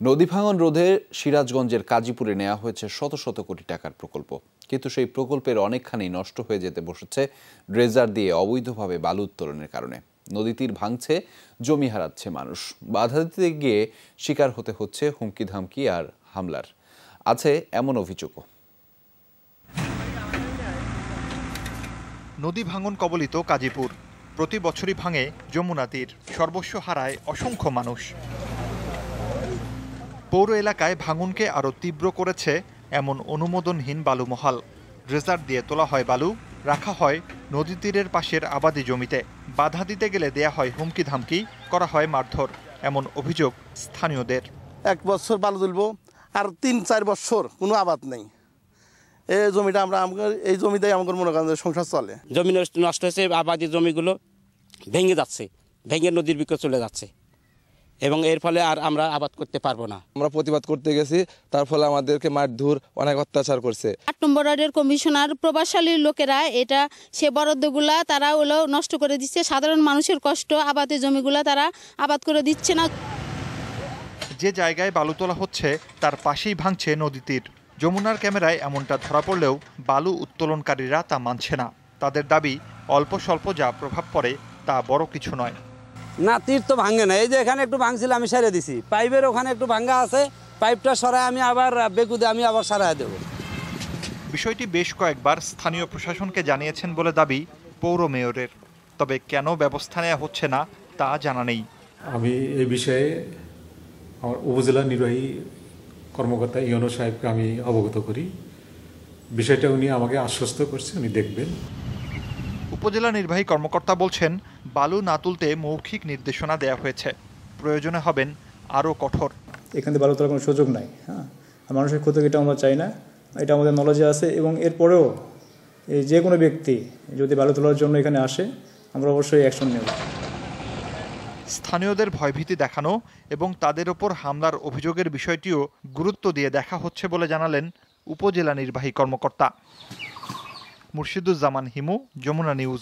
নদী ভাঙন রোধে সিরাজগঞ্জের কাজীপুরে নেওয়া হয়েছে শত শত কোটি টাকার প্রকল্প, কিন্তু সেই প্রকল্পের অনেকখানি নষ্ট হয়ে যেতে বসেছে ড্রেজার দিয়ে অবৈধভাবে বালু উত্তোলনের কারণে। নদী তীর ভাঙছে, জমি হারাচ্ছে মানুষ, বাধা দিতে গিয়ে শিকার হতে হচ্ছে হুমকি ধামকি আর হামলার। আছে এমন অভিযোগও। নদী ভাঙন কবলিত কাজীপুর, প্রতি বছরই ভাঙে যমুনা তীর, সর্বস্ব হারায় অসংখ্য মানুষ। পৌর এলাকায় ভাঙনকে আরও তীব্র করেছে এমন অনুমোদনহীন বালুমহাল। ড্রেজার দিয়ে তোলা হয় বালু, রাখা হয় নদী তীরের পাশের আবাদি জমিতে। বাধা দিতে গেলে দেয়া হয় হুমকি ধামকি, করা হয় মারধর, এমন অভিযোগ স্থানীয়দের। 1 বছর বালু তুলবো আর 3-4 বছর কোনো আবাদ নেই। এই জমিটা এই জমিতেই আমাদের মনে করেন সংসার চলে। জমি নষ্ট হয়েছে, আবাদি জমিগুলো ভেঙে যাচ্ছে, ভেঙে নদীর দিকে চলে যাচ্ছে এবং এর ফলে আর আমরা আবাদ করতে পারবো না। আমরা প্রতিবাদ করতে গেছি, তার ফলে আমাদেরকে মারধর, অনেক অত্যাচার করছে। 8 নম্বর ওয়ার্ডের কমিশনার প্রভাবশালী লোকেরা সে বরাদ্দগুলা তারা নষ্ট করে দিচ্ছে। সাধারণ মানুষের কষ্ট, আবাদি জমিগুলা তারা আবাদ করে দিচ্ছে না। যে জায়গায় বালু তোলা হচ্ছে তার পাশেই ভাঙছে নদী তীর। যমুনার ক্যামেরায় এমনটা ধরা পড়লেও বালু উত্তোলনকারীরা তা মানছে না। তাদের দাবি, অল্প স্বল্প যা প্রভাব পড়ে তা বড় কিছু নয়। না, তীর তো ভাঙে না। এই যে এখানে একটু ভাঙছিল, আমি সারিয়ে দিছি। পাইপের ওখানে একটু ভাঙা আছে, পাইপটা সরায় আমি আবার বেগুদে আমি আবার সারায় দেব। বিষয়টি বেশ কয়েকবার স্থানীয় প্রশাসনকে জানিয়েছেন বলে দাবি পৌর মেয়রের, তবে কেন ব্যবস্থা নেওয়া হচ্ছে না তা জানা নেই। আমি এই বিষয়ে আমার উপজেলা নির্বাহী কর্মকর্তা ইউনো সাহেবকে আমি অবগত করি। বিষয়টা উনি আমাকে আশ্বস্ত করছে, উনি দেখবেন। উপজেলা নির্বাহী কর্মকর্তা বলছেন, বালু না তুলতে মৌখিক নির্দেশনা দেওয়া হয়েছে, প্রয়োজনে হবেন আরও কঠোর। এখানে বালু তোলার কোনো সুযোগ নাই। মানুষের ক্ষতি এটা আমরা চাই না, এটা আমাদের নলেজে আছে। এবং এরপরেও যে কোনো ব্যক্তি যদি বালু তোলার জন্য এখানে আসে, আমরা অবশ্যই অ্যাকশন নেব। স্থানীয়দের ভয়ভীতি দেখানো এবং তাদের ওপর হামলার অভিযোগের বিষয়টিও গুরুত্ব দিয়ে দেখা হচ্ছে বলে জানালেন উপজেলা নির্বাহী কর্মকর্তা। মুর্শিদুজ্জামান হিমু, যমুনা নিউজ।